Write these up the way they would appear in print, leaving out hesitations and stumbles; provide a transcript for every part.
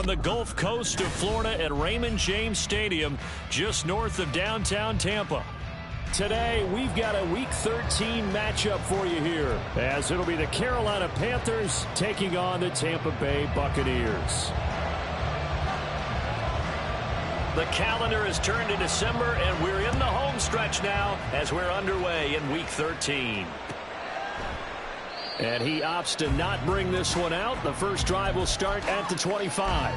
on the Gulf Coast of Florida at Raymond James Stadium, just north of downtown Tampa. Today, we've got a Week 13 matchup for you here, as it'll be the Carolina Panthers taking on the Tampa Bay Buccaneers. The calendar has turned to December, and we're in the home stretch now as we're underway in Week 13. And he opts to not bring this one out. The first drive will start at the 25.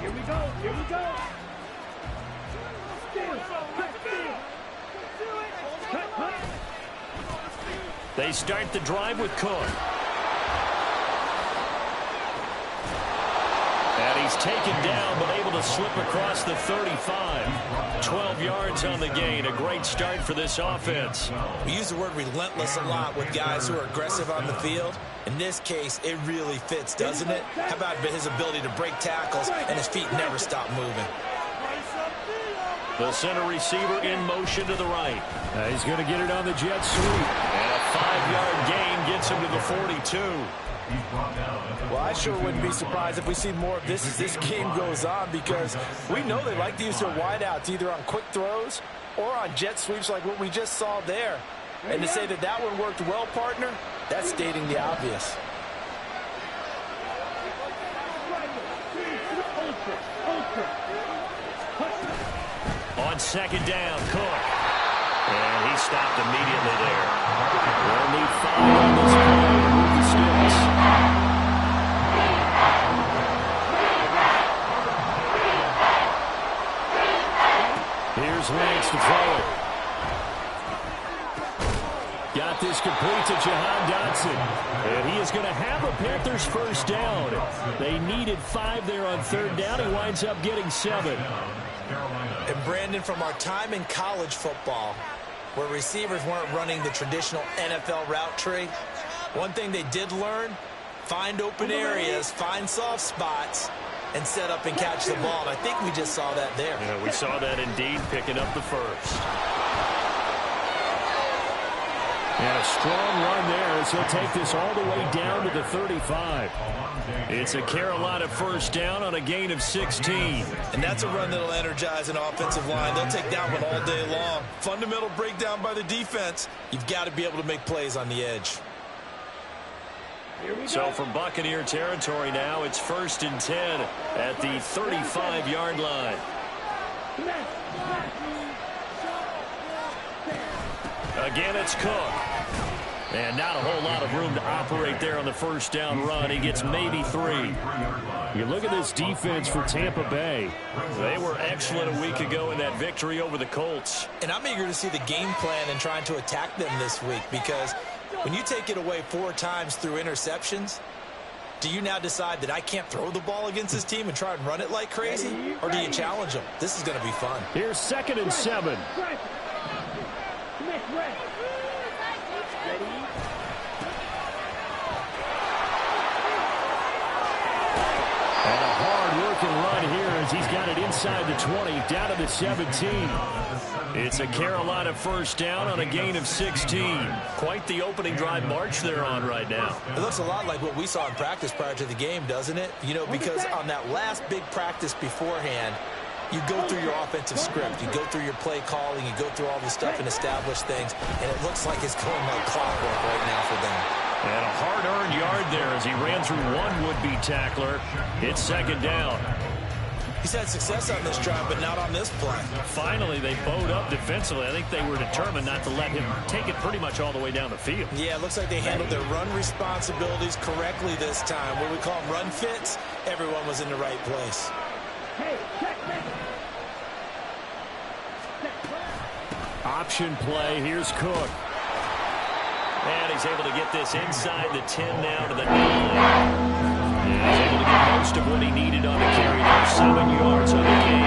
Here we go. Here we go. They start the drive with Quicc. And he's taken down, but able to slip across the 35. 12 yards on the gain. A great start for this offense. We use the word relentless a lot with guys who are aggressive on the field. In this case, it really fits, doesn't it? How about his ability to break tackles and his feet never stop moving? The center receiver in motion to the right. He's going to get it on the jet sweep. And a 5-yard gain gets him to the 42. Well, I sure wouldn't be surprised if we see more of this as this game goes on, because we know they like to use their wideouts either on quick throws or on jet sweeps like what we just saw there. And to say that that one worked well, partner, that's stating the obvious. On second down, Quicc. And he stopped immediately there. They'll need 5 on this play to move the sticks. Here's Lance to throw it. Got this complete to Jahan Dotson. And he is going to have a Panthers first down. They needed 5 there on third down. He winds up getting 7. And Brandon, from our time in college football, where receivers weren't running the traditional NFL route tree, one thing they did learn, find open areas, find soft spots, and set up and catch the ball. And I think we just saw that there. Yeah, we saw that indeed, picking up the first. And a strong run there as he'll take this all the way down to the 35. It's a Carolina first down on a gain of 16. And that's a run that'll energize an offensive line. They'll take that one all day long. Fundamental breakdown by the defense. You've got to be able to make plays on the edge. So from Buccaneer territory now, it's 1st and 10 at the 35-yard line. Again, it's Quicc. And not a whole lot of room to operate there on the first down run. He gets maybe 3. You look at this defense for Tampa Bay. They were excellent a week ago in that victory over the Colts. And I'm eager to see the game plan and trying to attack them this week, because when you take it away 4 times through interceptions, do you now decide that I can't throw the ball against this team and try and run it like crazy? Or do you challenge them? This is going to be fun. Here's 2nd and 7. And a hard-working run here as he's got it inside the 20, down to the 17. It's a Carolina first down on a gain of 16. Quite the opening drive march they're on right now. It looks a lot like what we saw in practice prior to the game, doesn't it? You know, because on that last big practice beforehand, you go through your offensive script, you go through your play calling, you go through all this stuff and establish things, and it looks like it's going like clockwork right now for them. And a hard-earned yard there as he ran through one would-be tackler. It's 2nd down. He's had success on this drive, but not on this play. Finally, they bowed up defensively. I think they were determined not to let him take it pretty much all the way down the field. Yeah, it looks like they handled their run responsibilities correctly this time. What we call them run fits, everyone was in the right place. Option play. Here's Quicc. And he's able to get this inside the 10 now to the 9. And he's able to get most of what he needed on the carry there. 7 yards on the game.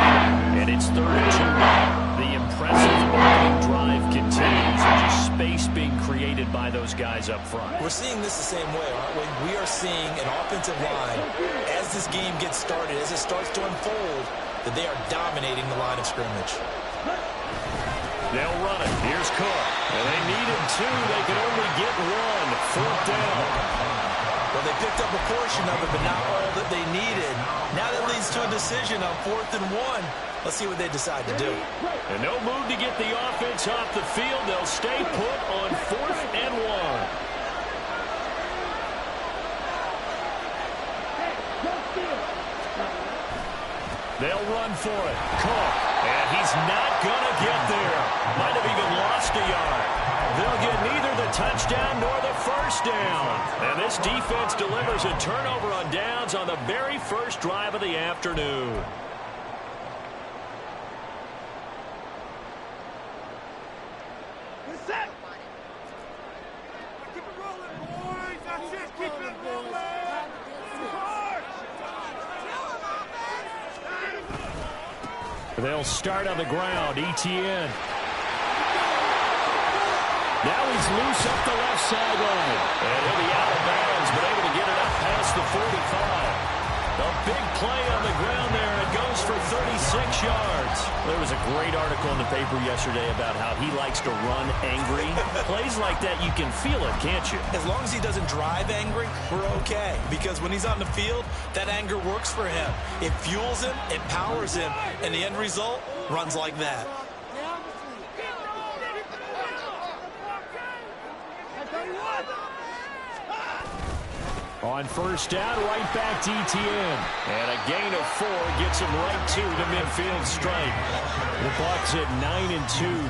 And it's 3rd and 2. The impressive opening drive continues. There's just space being created by those guys up front. We're seeing this the same way, aren't we? We are seeing an offensive line, as this game gets started, as it starts to unfold, that they are dominating the line of scrimmage. They'll run it. Here's Cook. And they needed two. They could only get one. 4th down. Well, they picked up a portion of it, but not all that they needed. Now that leads to a decision on 4th and 1. Let's see what they decide to do. And no move to get the offense off the field. They'll stay put on 4th and 1. They'll run for it. Cook. And he's not going to get there. Might have even lost a yard. They'll get neither the touchdown nor the first down. And this defense delivers a turnover on downs on the very first drive of the afternoon. They'll start on the ground. Etienne. Now he's loose up the left sideline. And he'll be out of bounds, but able to get it up past the 45. A big play on the ground there. It goes for 36 yards. There was a great article in the paper yesterday about how he likes to run angry. Plays like that, you can feel it, can't you? As long as he doesn't drive angry, we're okay. Because when he's on the field, that anger works for him. It fuels him, it powers him, and the end result runs like that. On first down, right back to Etienne. And a gain of 4 gets him right to the midfield stripe. The Bucs at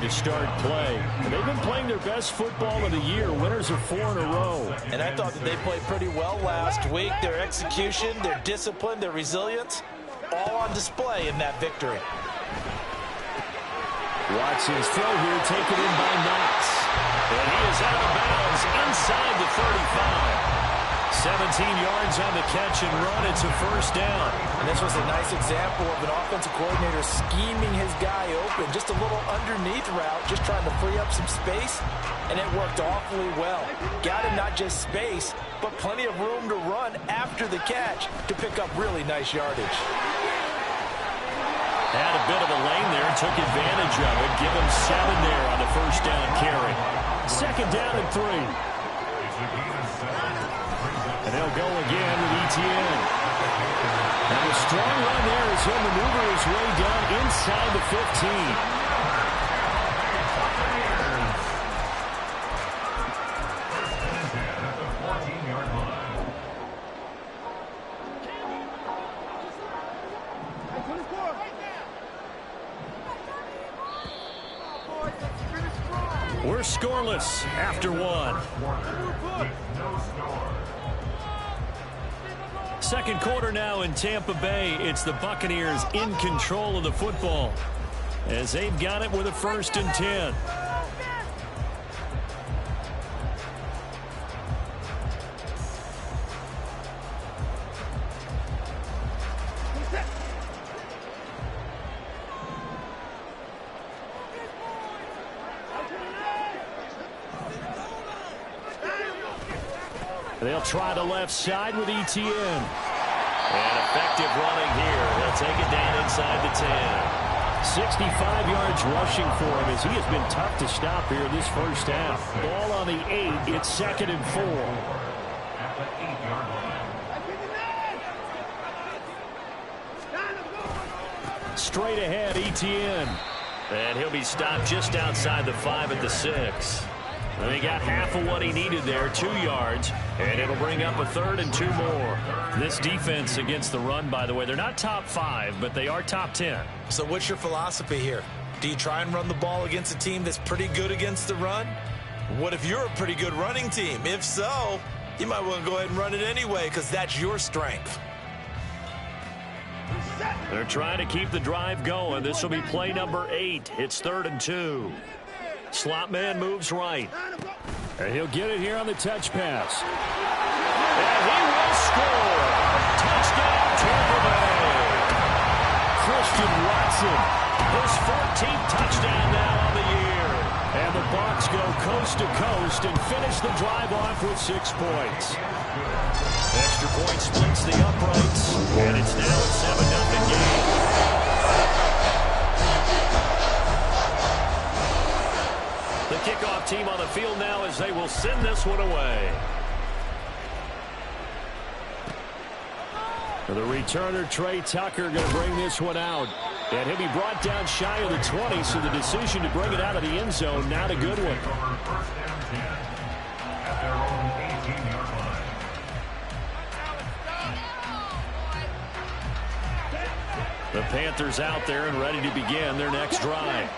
9-2 to start play. And they've been playing their best football of the year. Winners of 4 in a row. And I thought that they played pretty well last week. Their execution, their discipline, their resilience, all on display in that victory. Watson's throw here taken in by Knox. And he is out of bounds inside the 35. 17 yards on the catch and run. It's a first down. And this was a nice example of an offensive coordinator scheming his guy open. Just a little underneath route, just trying to free up some space, and it worked awfully well. Got him not just space, but plenty of room to run after the catch to pick up really nice yardage. Had a bit of a lane there and took advantage of it. Give him 7 there on the first down carry. 2nd down and 3. And they'll go again with Etienne. And a strong run there as he'll maneuver his way down inside the 15. We're scoreless after 1. Second quarter now in Tampa Bay. It's the Buccaneers in control of the football as they've got it with a 1st and 10. They'll try the left side with Etienne. And effective running here. They'll take it down inside the 10. 65 yards rushing for him as he has been tough to stop here this first half. Ball on the 8. It's 2nd and 4. Straight ahead, Etienne. And he'll be stopped just outside the 5 at the 6. And he got half of what he needed there, 2 yards, and it'll bring up a 3rd and 2 more. This defense against the run, by the way, they're not top 5, but they are top 10. So what's your philosophy here? Do you try and run the ball against a team that's pretty good against the run? What if you're a pretty good running team? If so, you might want to go ahead and run it anyway because that's your strength. They're trying to keep the drive going. This will be play number 8. It's 3rd and 2. Slot man moves right. And he'll get it here on the touch pass. And he will score. Touchdown, Tampa Bay. Christian Watson, his 14th touchdown now on the year. And the Bucs go coast to coast and finish the drive off with 6 points. Extra point splits the uprights, and it's now a 7-0 game. The kickoff team on the field now as they will send this one away. The returner, Trey Tucker, going to bring this one out. And he'll be brought down shy of the 20, so the decision to bring it out of the end zone, not a good one. The Panthers out there and ready to begin their next drive.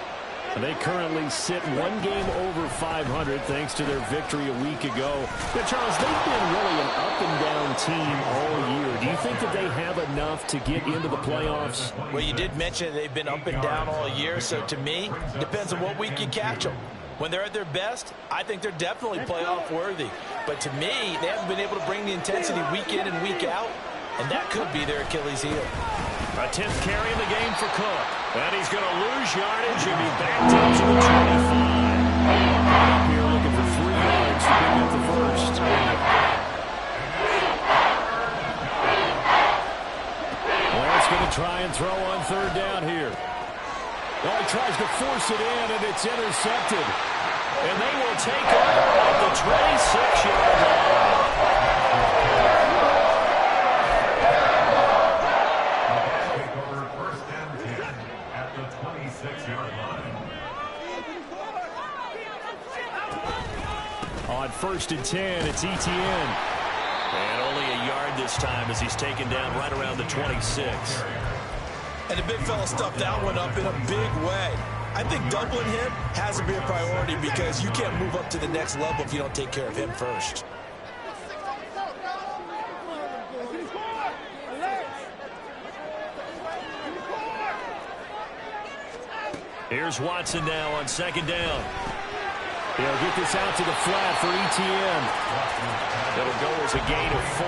They currently sit 1 game over 500 thanks to their victory a week ago. But Charles, they've been really an up-and-down team all year. Do you think that they have enough to get into the playoffs? Well, you did mention they've been up and down all year, so to me, it depends on what week you catch them. When they're at their best, I think they're definitely playoff worthy. But to me, they haven't been able to bring the intensity week in and week out, and that could be their Achilles heel. A 10th carry in the game for Cook. And he's going to lose yardage and be backed up to the 25. Up here looking for 3 yards to pick up the first. Well, it's going to try and throw on 3rd down here. Well, he tries to force it in, and it's intercepted. And they will take over at the 26-yard line. On 1st and 10, it's Etienne. And only a yard this time as he's taken down right around the 26. And the big fella stuffed that one up in a big way. I think doubling him has to be a priority because you can't move up to the next level if you don't take care of him first. Here's Watson now on 2nd down. He'll get this out to the flat for Etienne. It'll go as a gain of 4.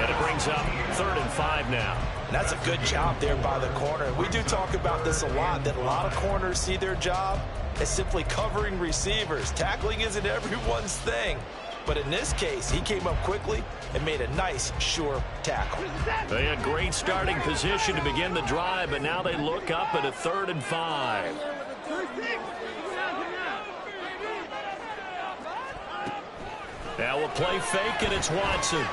And it brings up 3rd and 5 now. That's a good job there by the corner. We do talk about this a lot, that a lot of corners see their job as simply covering receivers. Tackling isn't everyone's thing. But in this case, he came up quickly and made a nice, sure tackle. They had great starting position to begin the drive, but now they look up at a 3rd and 5. Now we'll play fake, and it's Watson. Able to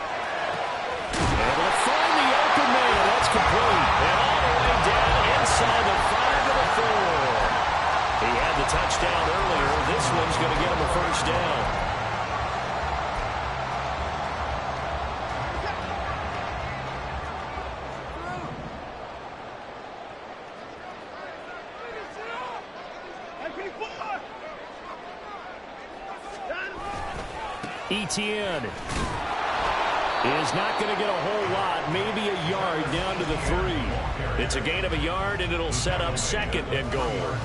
find the open man. That's complete. And all the way down inside the 5 to the 4. He had the touchdown earlier. This one's going to get him a 1st down. Etienne is not going to get a whole lot, maybe a yard down to the 3. It's a gain of a yard, and it'll set up 2nd and goal.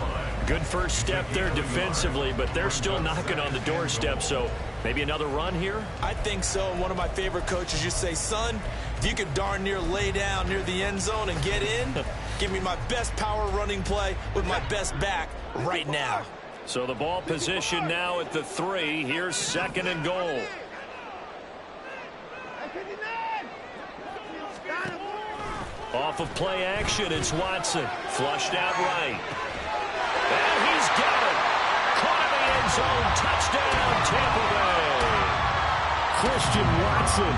Good first step there defensively, but they're still knocking on the doorstep, so maybe another run here? I think so. One of my favorite coaches used to say, son, if you could darn near lay down near the end zone and get in, give me my best power running play with my best back right now. So the ball position now at the 3. Here's 2nd and goal. Off of play action, it's Watson. Flushed out right. And he's got it. Caught in the end zone. Touchdown, Tampa Bay. Christian Watson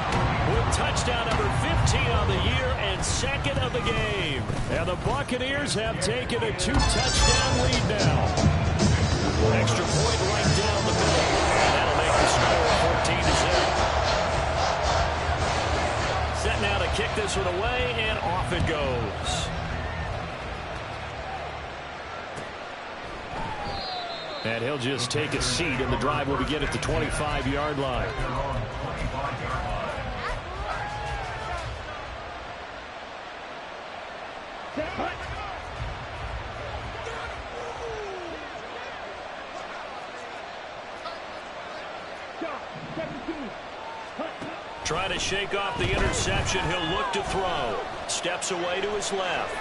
with touchdown number 15 on the year and 2nd of the game. And the Buccaneers have taken a 2-touchdown lead now. Extra point right down the middle. And that'll make the score 14-0. Set now to kick this one away, and off it goes. And he'll just take a seat, and the drive will begin at the 25-yard line. Trying to shake off the interception. He'll look to throw. Steps away to his left.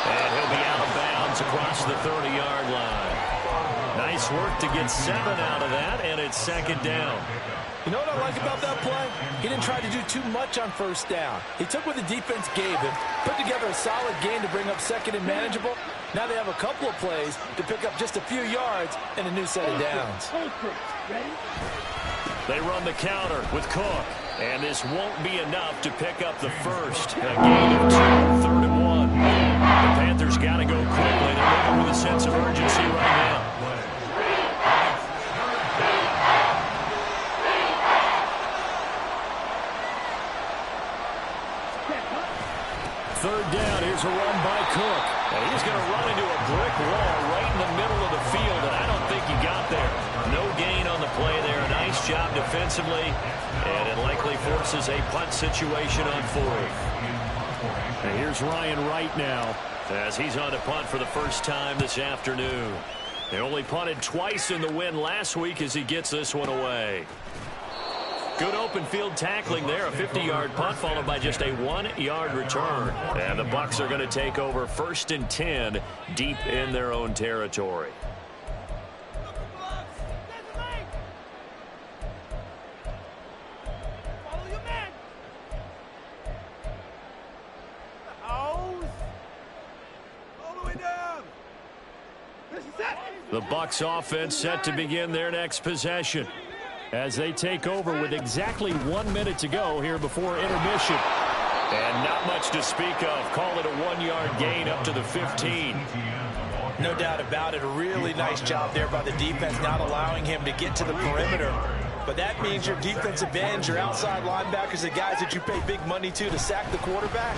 And he'll be out of bounds across the 30-yard line. Nice work to get 7 out of that, and it's second down. You know what I like about that play? He didn't try to do too much on first down. He took what the defense gave him, put together a solid gain to bring up second and manageable. Now they have a couple of plays to pick up just a few yards and a new set of downs. They run the counter with Quicc, and this won't be enough to pick up the first. A gain of 2, 3rd and 1. The Panthers got to go quickly. They're moving with a sense of urgency right now. Third down, here's a run by Quicc. And he's going to run into a brick wall right in the middle of the field, and I don't think he got there. No gain on the play there. Nice job defensively, and it likely forces a punt situation on 4th. And here's Ryan Wright now, as he's on to punt for the first time this afternoon. They only punted twice in the win last week as he gets this one away. Good open field tackling there. A 50-yard punt followed by just a 1-yard return. And the Bucs are going to take over 1st and 10 deep in their own territory. The Bucs offense set to begin their next possession as they take over with exactly 1 minute to go here before intermission. And not much to speak of. Call it a 1-yard gain up to the 15. No doubt about it. A really nice job there by the defense, not allowing him to get to the perimeter. But that means your defensive ends, your outside linebackers, the guys that you pay big money to sack the quarterback,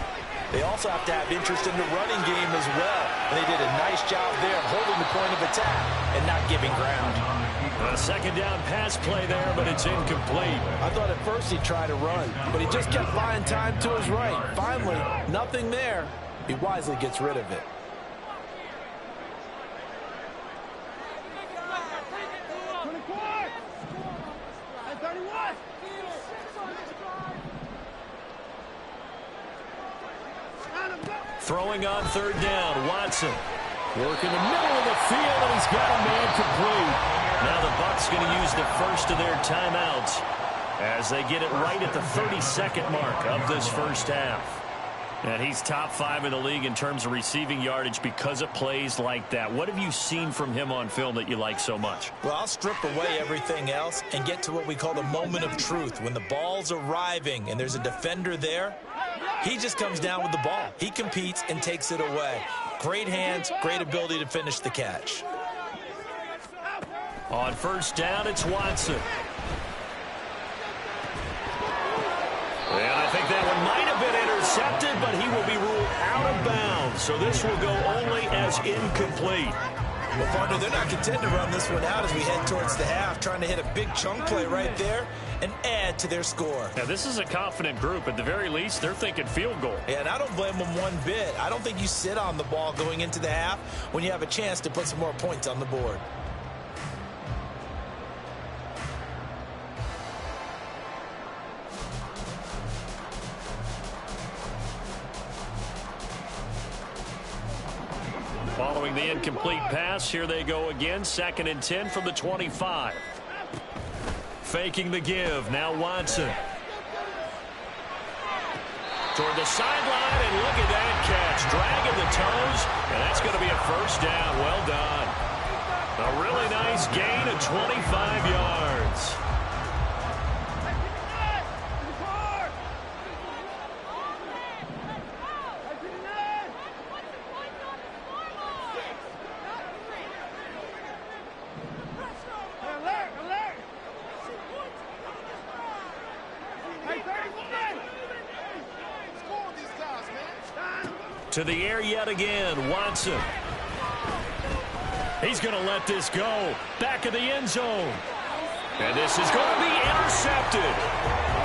they also have to have interest in the running game as well. And they did a nice job there of holding the point of attack and not giving ground. A second down pass play there, but it's incomplete. I thought at first he'd try to run, but he just kept buying time to his right. Finally, nothing there. He wisely gets rid of it. Throwing on third down, Watson. Work in the middle of the field, and he's got a man complete. Now the Bucs going to use the first of their timeouts as they get it right at the 32nd mark of this first half. And he's top 5 in the league in terms of receiving yardage because of plays like that. What have you seen from him on film that you like so much? Well, I'll strip away everything else and get to what we call the moment of truth. When the ball's arriving and there's a defender there, he just comes down with the ball. He competes and takes it away. Great hands, great ability to finish the catch. On first down, it's Watson. And I think that one might have been intercepted, but he will be ruled out of bounds. So this will go only as incomplete. Well, partner, they're not content to run this one out as we head towards the half, trying to hit a big chunk play right there and add to their score. Now, this is a confident group. At the very least, they're thinking field goal. Yeah, and I don't blame them one bit. I don't think you sit on the ball going into the half when you have a chance to put some more points on the board. Following the incomplete pass, here they go again. 2nd and 10 from the 25. Faking the give. Now Watson. Toward the sideline, and look at that catch. Dragging the toes, and that's going to be a first down. Well done. A really nice gain of 25 yards. To the air yet again, Watson. He's going to let this go. Back of the end zone. And this is going to be intercepted.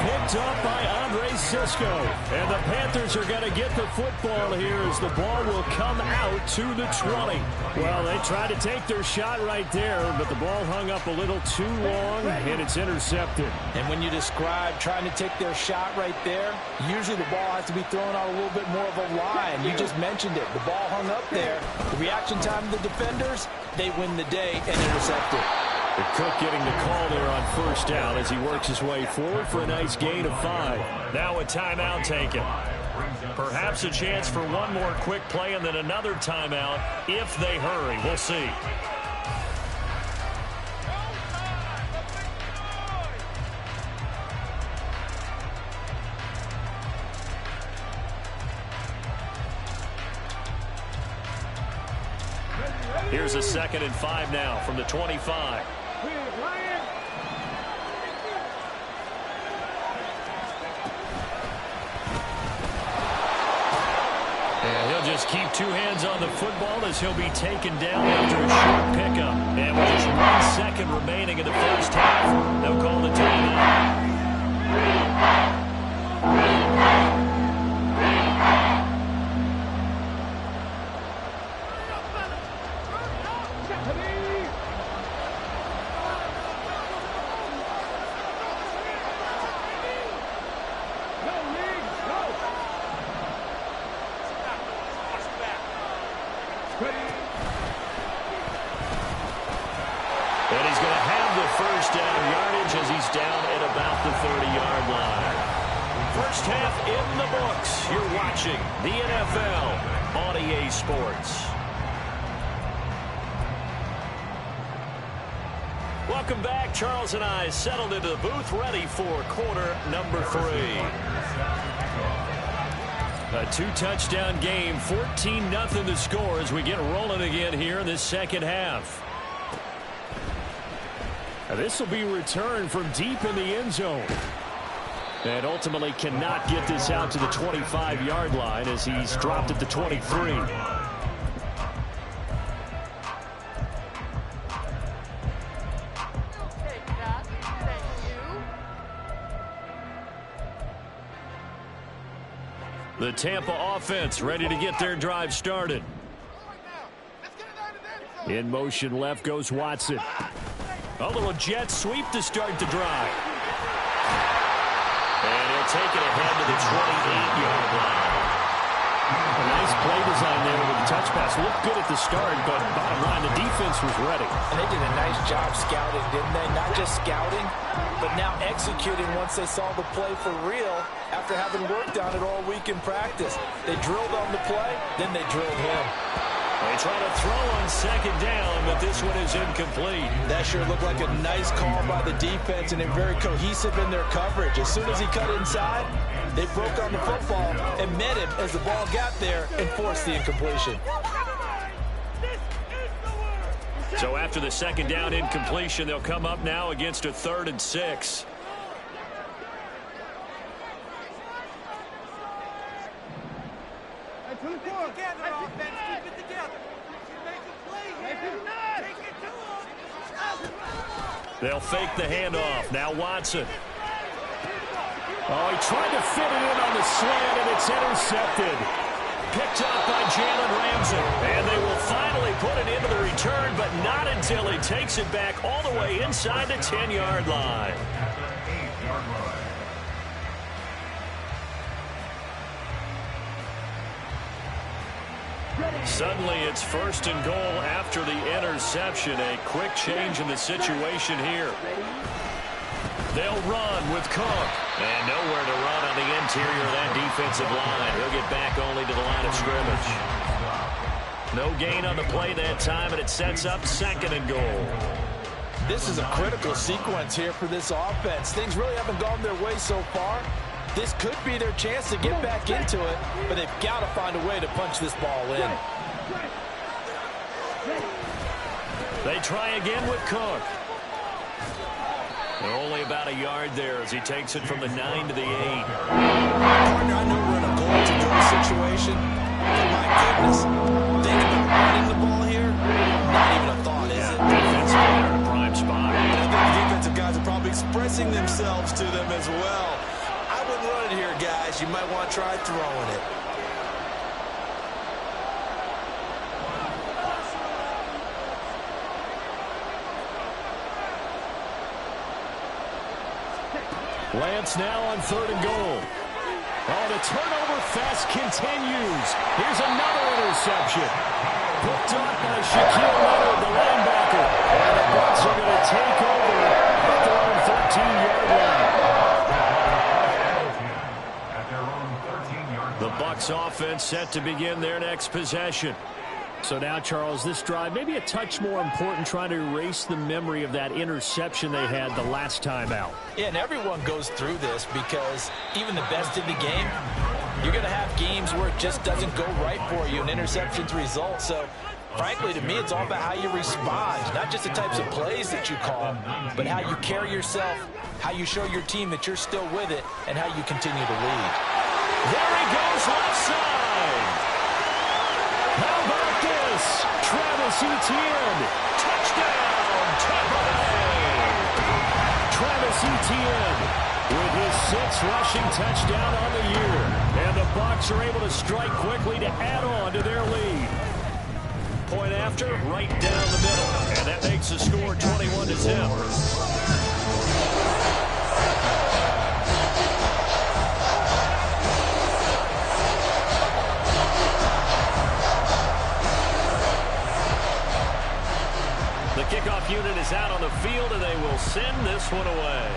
picked up by Andre Cisco. And the Panthers are going to get the football here as the ball will come out to the 20. Well, they tried to take their shot right there, but the ball hung up a little too long, and it's intercepted. And when you describe trying to take their shot right there, usually the ball has to be thrown out a little bit more of a line. You just mentioned it. The ball hung up there. The reaction time of the defenders, they win the day and intercept it. Quicc getting the call there on first down as he works his way forward for a nice gain of 5. Now a timeout taken. Perhaps a chance for one more quick play and then another timeout if they hurry. We'll see. Here's a 2nd and 5 now from the 25. And he'll just keep 2 hands on the football as he'll be taken down after a short pickup. And with just 1 second remaining in the first half, they'll call the timeout. And he's going to have the first down yardage as he's down at about the 30-yard line. First half in the books. You're watching the NFL on EA Sports. Welcome back. Charles and I settled into the booth ready for quarter number 3. A 2-touchdown game, 14-0 the score as we get rolling again here in this second half. This will be returned from deep in the end zone. And ultimately cannot get this out to the 25-yard line as he's dropped at the 23. The Tampa offense ready to get their drive started. In motion left goes Watson. A little jet sweep to start the drive. And he'll take it ahead to the 28-yard line. A nice play design there with the touch pass. Looked good at the start, but bottom line, the defense was ready. And they did a nice job scouting, didn't they? Not just scouting, but now executing once they saw the play for real after having worked on it all week in practice. They drilled on the play, then they drilled him. They try to throw on second down, but this one is incomplete. That sure looked like a nice call by the defense, and they're very cohesive in their coverage. As soon as he cut inside, they broke on the football and met him as the ball got there and forced the incompletion. So after the second down incompletion, they'll come up now against a 3rd and 6. They'll fake the handoff. Now Watson. Oh, he tried to fit it in on the slant, and it's intercepted. Picked up by Jalen Ramsey. And they will finally put it into the return, but not until he takes it back all the way inside the 10-yard line. Suddenly it's 1st and goal after the interception. A quick change in the situation here. They'll run with Cook. And nowhere to run on the interior of that defensive line. He'll get back only to the line of scrimmage. No gain on the play that time, and it sets up 2nd and goal. This is a critical sequence here for this offense. Things really haven't gone their way so far. This could be their chance to get back into it, but they've got to find a way to punch this ball in. They try again with Cook. They're only about a yard there as he takes it from the 9 to the 8. Partner, I know we're in a goal-to-go situation, but my goodness, think about running the ball here. Not even a thought, is it? Defensive player in a prime spot. I think the defensive guys are probably expressing themselves to them as well. pass, you might want to try throwing it. Lance now on 3rd and goal. Oh, the turnover fest continues. Here's another interception. Picked up by Shaquille Leonard, the linebacker. And the Bucs are going to take over at their own 13-yard line. The Bucs offense set to begin their next possession. So now, Charles, this drive maybe a touch more important, trying to erase the memory of that interception they had the last time out. Yeah, and everyone goes through this because even the best in the game, you're going to have games where it just doesn't go right for you, and interceptions result. So, frankly, to me, it's all about how you respond, not just the types of plays that you call, but how you carry yourself, how you show your team that you're still with it, and how you continue to lead. There he goes, left side. How about this? Travis Etienne. Touchdown, Tampa Bay. Travis Etienne with his 6th rushing touchdown on the year. And the Bucs are able to strike quickly to add on to their lead. Point after, right down the middle. And that makes the score 21-10. The kickoff unit is out on the field, and they will send this one away.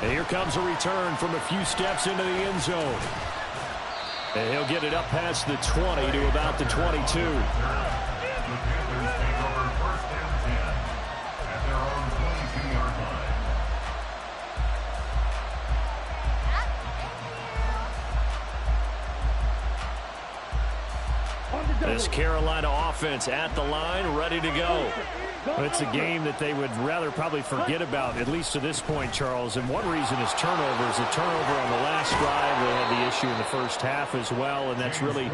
And here comes a return from a few steps into the end zone. And he'll get it up past the 20 to about the 22. This Carolina offense at the line, ready to go. It's a game that they would rather probably forget about, at least to this point, Charles. And one reason is turnovers. A turnover on the last drive. They had the issue in the first half as well, and that's really,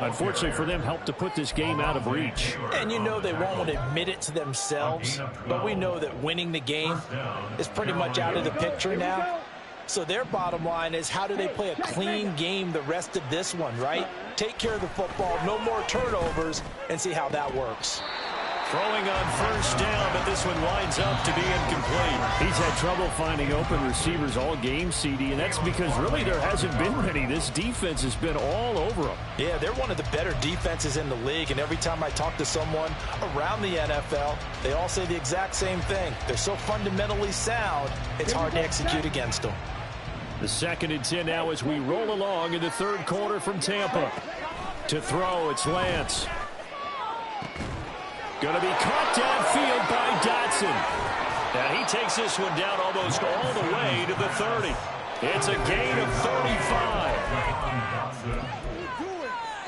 unfortunately for them, helped to put this game out of reach. And you know they won't admit it to themselves, but we know that winning the game is pretty much out of the picture now. So their bottom line is, how do they play a clean game the rest of this one, right? Take care of the football, no more turnovers, and see how that works. Throwing on first down, but this one winds up to be incomplete. He's had trouble finding open receivers all game, CD, and that's because really there hasn't been many. This defense has been all over them. Yeah, they're one of the better defenses in the league, and every time I talk to someone around the NFL, they all say the exact same thing. They're so fundamentally sound, it's hard to execute against them. The 2nd and 10 now as we roll along in the 3rd quarter from Tampa. To throw, it's Lance. Going to be caught downfield by Dotson. Now he takes this one down almost all the way to the 30. It's a gain of 35.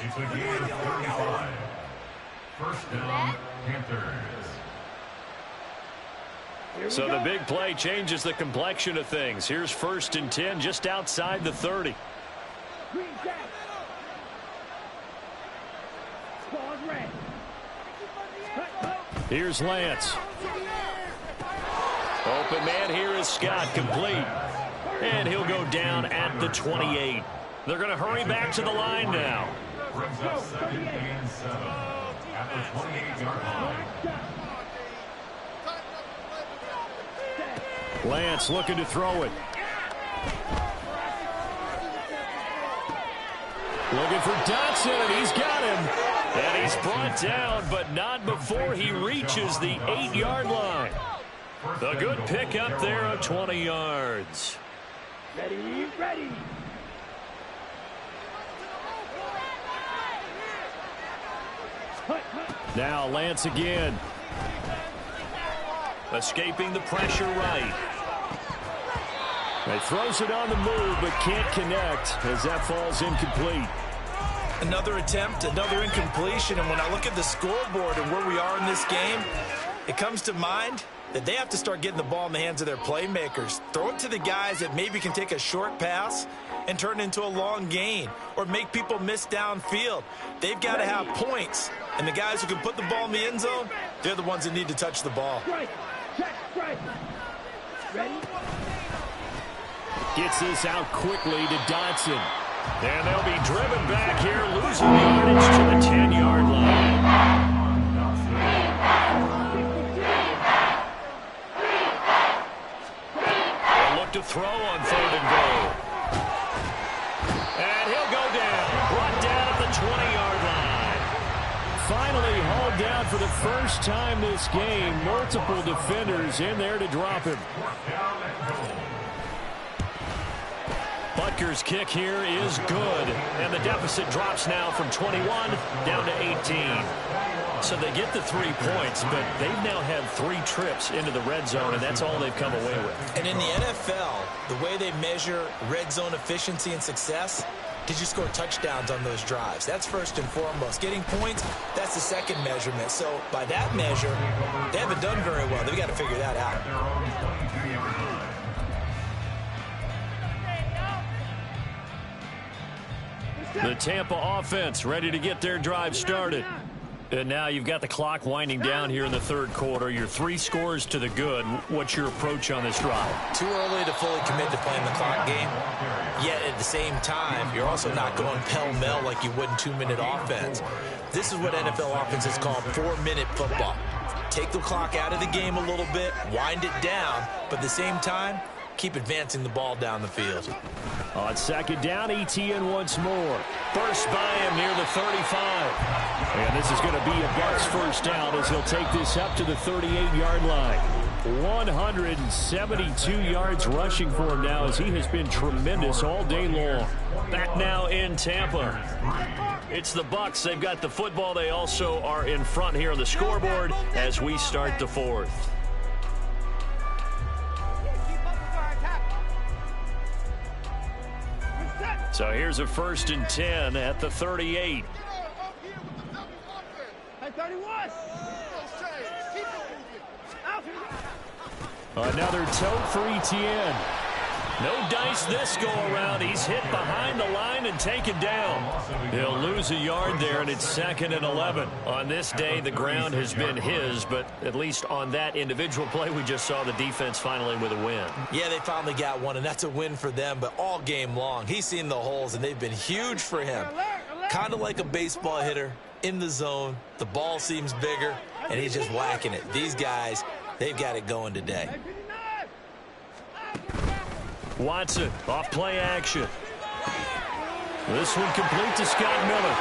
It's a gain of 35. First down, Panthers. So the big play changes the complexion of things. Here's 1st and 10 just outside the 30. Here's Lance. Open man here is Scott, complete. And he'll go down at the 28. They're going to hurry back to the line now. Brings up 2nd and 7 at the 28-yard line. Lance looking to throw it. Looking for Dotson. He's got him. And he's brought down, but not before he reaches the 8-yard line. The good pickup there of 20 yards. Ready, ready. Now Lance again. Escaping the pressure right. He throws it on the move, but can't connect as that falls incomplete. Another attempt, another incompletion, and when I look at the scoreboard and where we are in this game, it comes to mind that they have to start getting the ball in the hands of their playmakers. Throw it to the guys that maybe can take a short pass and turn it into a long gain or make people miss downfield. They've got to have points, and the guys who can put the ball in the end zone, they're the ones that need to touch the ball. Right. Check, right. Ready? Gets this out quickly to Dotson. And they'll be driven back here, losing yardage to the 10-yard line. They'll look to throw on 3rd and goal. And he'll go down. Brought down at the 20-yard line. Finally hauled down for the first time this game. Multiple defenders in there to drop him. Butker's kick here is good, and the deficit drops now from 21 down to 18. So they get the 3 points, but they've now had 3 trips into the red zone, and that's all they've come away with. And in the NFL, the way they measure red zone efficiency and success, did you score touchdowns on those drives? That's first and foremost. Getting points, that's the second measurement. So by that measure, they haven't done very well. They've got to figure that out. The Tampa offense ready to get their drive started. And now you've got the clock winding down here in the 3rd quarter. You're 3 scores to the good. What's your approach on this drive? Too early to fully commit to playing the clock game. Yet at the same time, you're also not going pell-mell like you would in 2-minute offense. This is what NFL offenses call 4-minute football. Take the clock out of the game a little bit, wind it down, but at the same time, keep advancing the ball down the field. On 2nd down, Etienne once more. First by him near the 35. And this is going to be a Bucs first down as he'll take this up to the 38-yard line. 172 yards rushing for him now as he has been tremendous all day long. Back now in Tampa. It's the Bucs. They've got the football. They also are in front here on the scoreboard as we start the 4th. So here's a 1st and 10 at the 38. Another tote for Etienne. No dice this go around. He's hit behind the line and taken down. He'll lose a yard there, and it's 2nd and 11. On this day, the ground has been his, but at least on that individual play, we just saw the defense finally with a win. Yeah, they finally got one, and that's a win for them, but all game long, he's seen the holes, and they've been huge for him. Kind of like a baseball hitter in the zone. The ball seems bigger, and he's just whacking it. These guys, they've got it going today. Watson, off play action. This one complete to Scott Miller.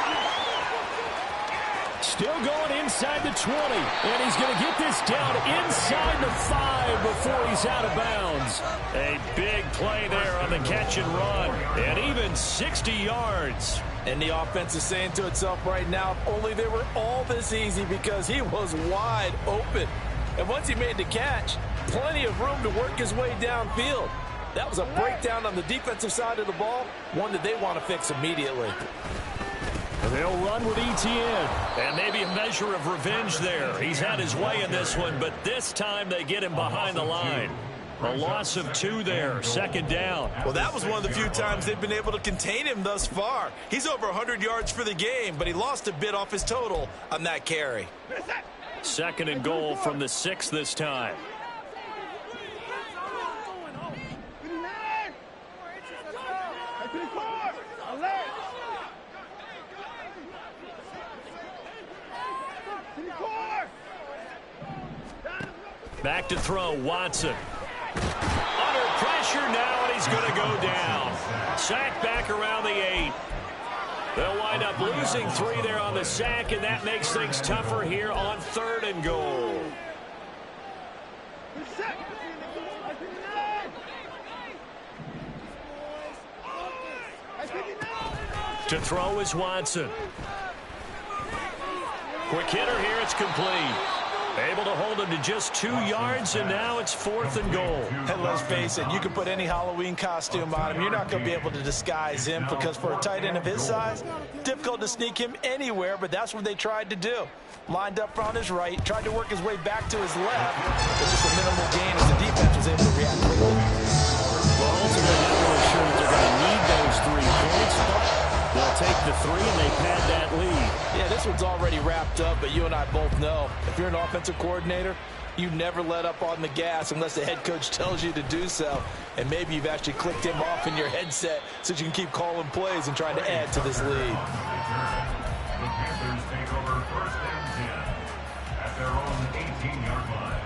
Still going inside the 20, and he's going to get this down inside the 5 before he's out of bounds. A big play there on the catch and run, and even 60 yards. And the offense is saying to itself right now, if only they were all this easy, because he was wide open. And once he made the catch, plenty of room to work his way downfield. That was a breakdown on the defensive side of the ball, one that they want to fix immediately. They'll run with Etienne, and maybe a measure of revenge there. He's had his way in this one, but this time they get him behind the line. A loss of 2 there, 2nd down. Well, that was one of the few times they've been able to contain him thus far. He's over 100 yards for the game, but he lost a bit off his total on that carry. 2nd and goal from the 6 this time. Back to throw, Watson. Under pressure now, and he's going to go down. Sack back around the 8. They'll wind up losing 3 there on the sack, and that makes things tougher here on 3rd and goal. To throw is Watson. Quick hitter here, it's complete. Able to hold him to just 2 yards, and now it's 4th and goal. And let's face it, you can put any Halloween costume on him. You're not going to be able to disguise him, because for a tight end of his size, difficult to sneak him anywhere, but that's what they tried to do. Lined up on his right, tried to work his way back to his left, but just a minimal gain as the defense was able to react quickly. Well, ultimately, I'm not really sure that they're going to need those 3 points, but they'll take the 3 and they pad that lead. Yeah, this one's already wrapped up, but you and I both know if you're an offensive coordinator, You never let up on the gas unless the head coach tells you to do so. And maybe you've actually clicked him off in your headset so you can keep calling plays and trying to add to this lead. The Panthers take over 1st and 10 at their own 18-yard line.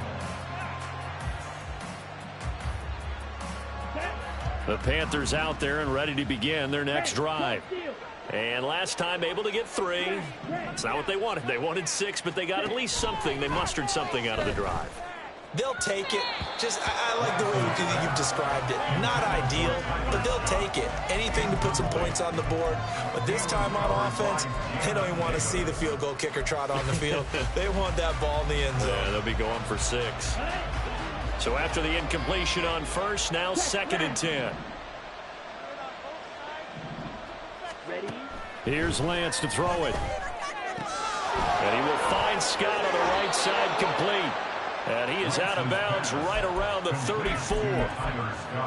The Panthers out there and ready to begin their next drive. And last time able to get 3. It's not what they wanted. They wanted 6, but they got at least something. They mustered something out of the drive. They'll take it. I like the way you've described it. Not ideal, but they'll take it. Anything to put some points on the board. But this time on offense, they don't even want to see the field goal kicker trot on the field. They want that ball in the end zone. Yeah, they'll be going for 6. So after the incompletion on first, now 2nd and 10. Here's Lance to throw it. And he will find Scott on the right side complete. And he is out of bounds right around the 34.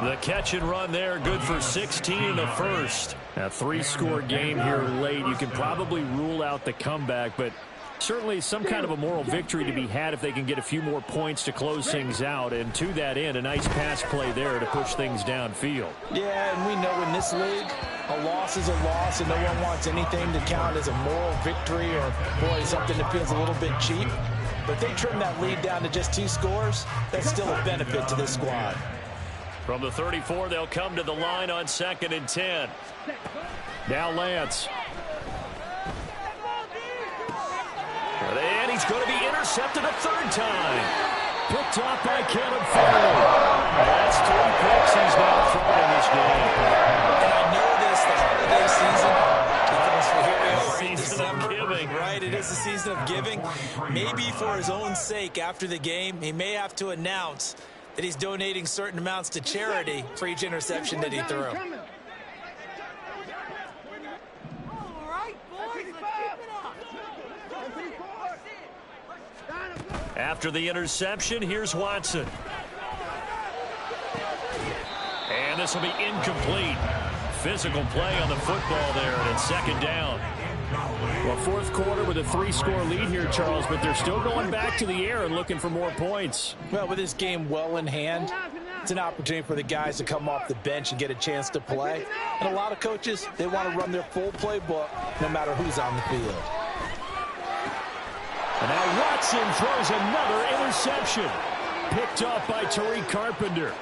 The catch and run there, good for 16 in the first. A 3-score game here late. You can probably rule out the comeback, but certainly some kind of a moral victory to be had if they can get a few more points to close things out. And to that end, a nice pass play there to push things downfield. Yeah, and we know in this league, a loss is a loss, and no one wants anything to count as a moral victory or, boy, something that feels a little bit cheap. But if they trim that lead down to just 2 scores, that's still a benefit to this squad. From the 34, they'll come to the line on 2nd and 10. Now Lance. And he's going to be intercepted a 3rd time. Picked off by Caleb Farley. That's 3 picks he's now thrown in this game. And I know this, the holiday season, Season of giving. Right, it is the season of giving. Maybe for his own sake, after the game, he may have to announce that he's donating certain amounts to charity for each interception that he threw. After the interception, here's Watson. And this will be incomplete. Physical play on the football there, and it's 2nd down. Well, 4th quarter with a 3-score lead here, Charles, but they're still going back to the air and looking for more points. Well, with this game well in hand, it's an opportunity for the guys to come off the bench and get a chance to play. And a lot of coaches, they want to run their full playbook no matter who's on the field. And now Watson throws another interception. Picked off by Tariq Carpenter.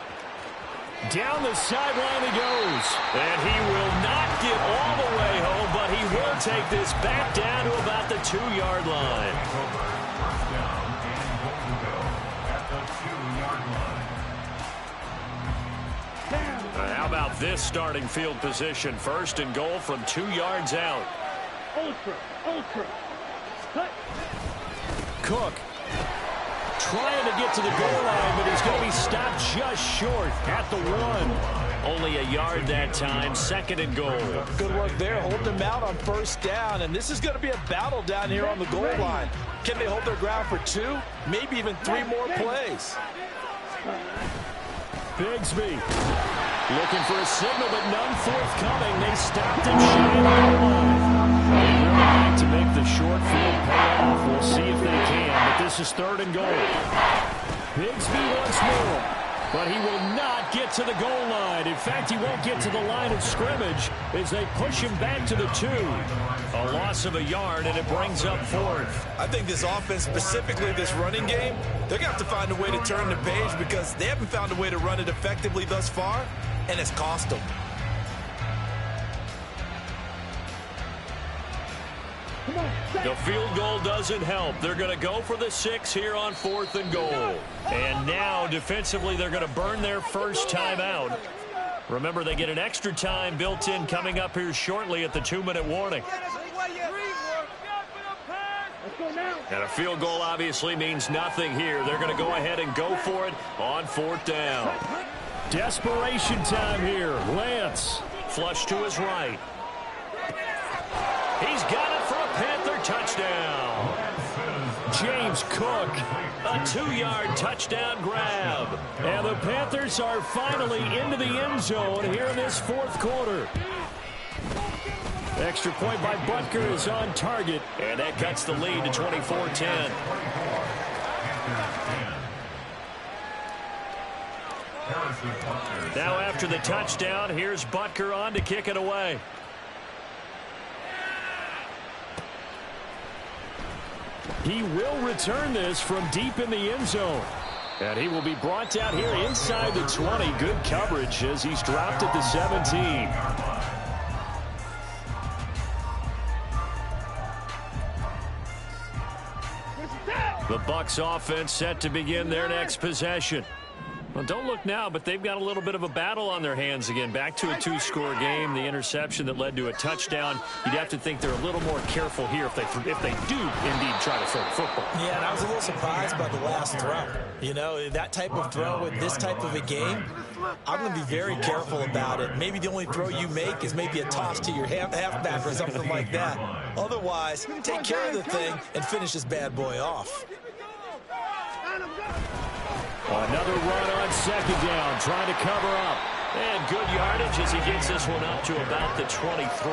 Down the sideline he goes. And he will not get all the way home, but he will take this back down to about the 2-yard line. First down and goal to go at the 2-yard line. How about this starting field position? 1st and goal from 2 yards out. Ultra. Cut. Cook trying to get to the goal line, but he's going to be stopped just short at the 1. Only a yard that time. 2nd and goal. Good work there, holding them out on 1st down, and this is going to be a battle down here on the goal line. Can they hold their ground for 2, maybe even 3 more plays? Bigsby looking for a signal, but none forthcoming. They stopped him shy to make the short field pay off. We'll see if they can, but this is 3rd and goal. Bigsby once more, but he will not get to the goal line. In fact, he won't get to the line of scrimmage as they push him back to the 2. A loss of a yard, and it brings up 4th. I think this offense, specifically this running game, they're going to have to find a way to turn the page because they haven't found a way to run it effectively thus far, and it's cost them. The field goal doesn't help. They're going to go for the 6 here on 4th and goal. And now, defensively, they're going to burn their first time out. Remember, they get an extra time built in coming up here shortly at the 2-minute warning. And a field goal obviously means nothing here. They're going to go ahead and go for it on 4th down. Desperation time here. Lance, flush to his right. He's got it for a Panther touchdown. James Cook, a 2-yard touchdown grab. And the Panthers are finally into the end zone here in this 4th quarter. Extra point by Butker is on target, and that cuts the lead to 24-10. Now after the touchdown, here's Butker on to kick it away. He will return this from deep in the end zone. And he will be brought down here inside the 20. Good coverage as he's dropped at the 17. The Bucs offense set to begin their next possession. Well, don't look now, but they've got a little bit of a battle on their hands again. Back to a two-score game. The interception that led to a touchdown. You'd have to think they're a little more careful here if they do indeed try to throw the football. Yeah, and I was a little surprised by the last throw. You know, that type of throw in this type of a game, I'm going to be very careful about it. Maybe the only throw you make is maybe a toss to your halfback or something like that. Otherwise, take care of the thing and finish this bad boy off. Another run on second down, trying to cover up. And good yardage as he gets this one up to about the 23.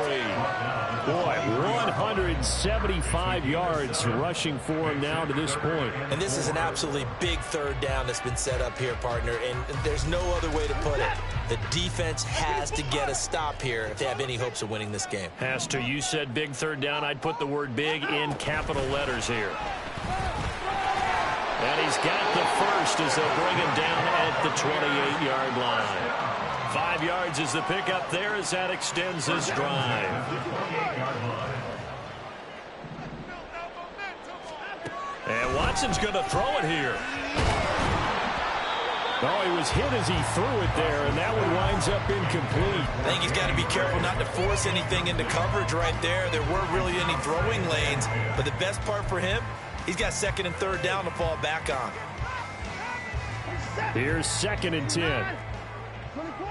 Boy, 175 yards rushing for him now to this point. And this is an absolutely big third down that's been set up here, partner, and there's no other way to put it. The defense has to get a stop here if they have any hopes of winning this game. Has to. You said big third down. I'd put the word big in capital letters here. And he's got the first as they'll bring him down at the 28-yard line. 5 yards is the pickup there as that extends this drive. And Watson's going to throw it here. Oh, he was hit as he threw it there, and that one winds up incomplete. I think he's got to be careful not to force anything into coverage right there. There weren't really any throwing lanes, but the best part for him, he's got second and third down to fall back on. Here's second and 10. 24.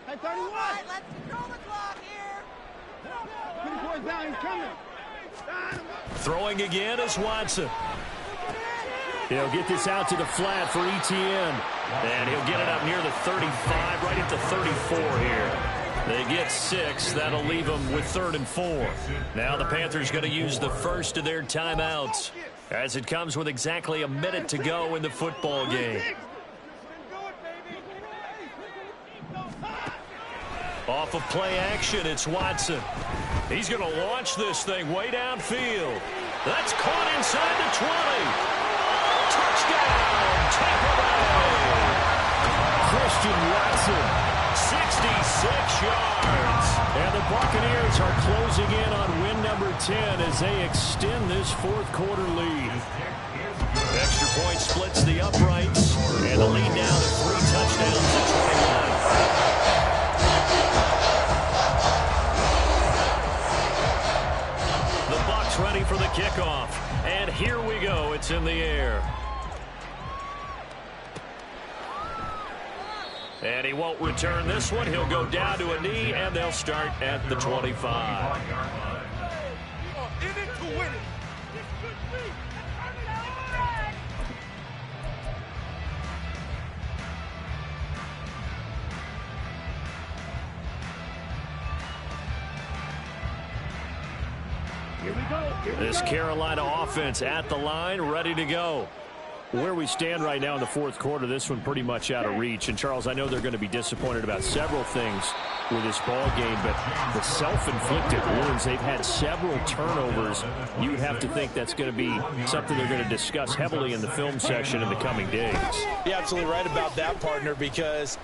Hey, 31. Let's control the clock here. 24 is down. He's coming. Throwing again is Watson. He'll get this out to the flat for Etienne. And he'll get it up near the 35, right at the 34 here. They get 6. That'll leave them with 3rd and 4. Now the Panthers going to use the first of their timeouts as it comes with exactly a minute to go in the football game. Off of play action, it's Watson. He's going to launch this thing way downfield. That's caught inside the 20. Touchdown, Tampa Bay. Christian Watson, 66 yards. And the Buccaneers are closing in on win number 10 as they extend this fourth quarter lead. Extra point splits the uprights, and the lead now to 3 touchdowns to 21. The Bucs ready for the kickoff, and here we go. It's in the air. And he won't return this one. He'll go down to a knee, and they'll start at the 25. This Carolina offense at the line, ready to go. Where we stand right now in the fourth quarter, this one pretty much out of reach. And, Charles, I know they're going to be disappointed about several things with this ball game, but the self-inflicted wounds, they've had several turnovers. You would have to think that's going to be something they're going to discuss heavily in the film section in the coming days. You're absolutely right about that, partner, because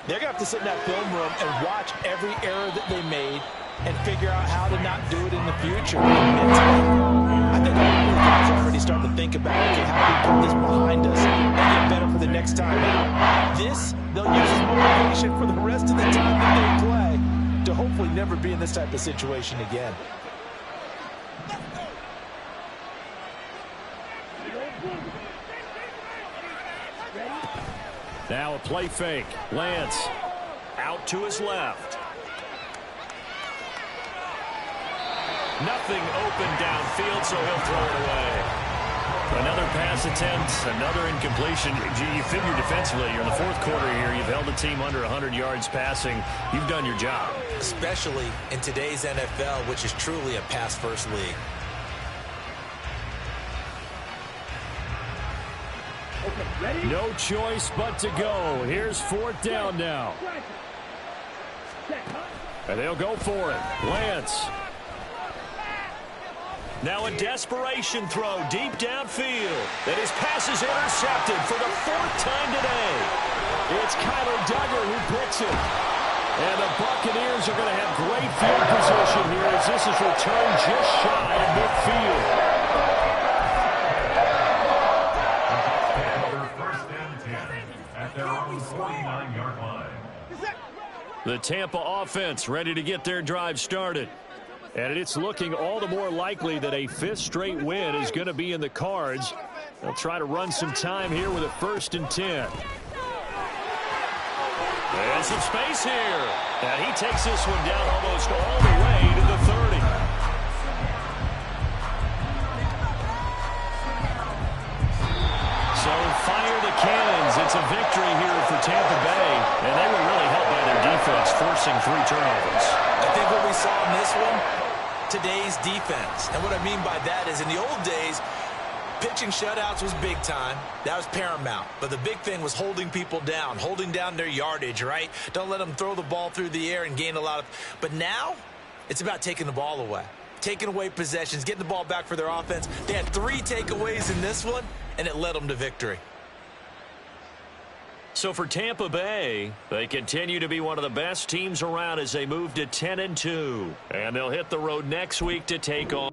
they're going to have to sit in that film room and watch every error that they made and figure out how to not do it in the future. I think all the guys are already starting to think about, okay, how do we put this behind us and get better for the next time out? This, they'll use as motivation for the rest of the time that they play to hopefully never be in this type of situation again. Now a play fake. Lance out to his left. Nothing open downfield, so he'll throw it away. Another pass attempt, another incompletion. You figure defensively, you're in the fourth quarter here. You've held the team under 100 yards passing. You've done your job. Especially in today's NFL, which is truly a pass-first league. Okay. No choice but to go. Here's 4th down now. And they'll go for it. Lance. Now a desperation throw deep downfield. And his pass is intercepted for the 4th time today. It's Kyler Duggar who picks it. And the Buccaneers are going to have great field position here as this is returned just shy of midfield. First and 10 at their own 49-yard line. The Tampa offense ready to get their drive started. And it's looking all the more likely that a 5th straight win is going to be in the cards. They'll try to run some time here with a 1st and 10. And some space here. And he takes this one down almost all the way to the 30. So fire the cannons. It's a victory here for Tampa Bay. And they were really helped by their defense, forcing 3 turnovers. I think what we saw in this one, today's defense. And what I mean by that is in the old days, pitching shutouts was big time. That was paramount. But the big thing was holding people down, holding down their yardage, right? Don't let them throw the ball through the air and gain a lot of... But now, it's about taking the ball away. Taking away possessions, getting the ball back for their offense. They had 3 takeaways in this one, and it led them to victory. So for Tampa Bay, they continue to be one of the best teams around as they move to 10-2. And they'll hit the road next week to take on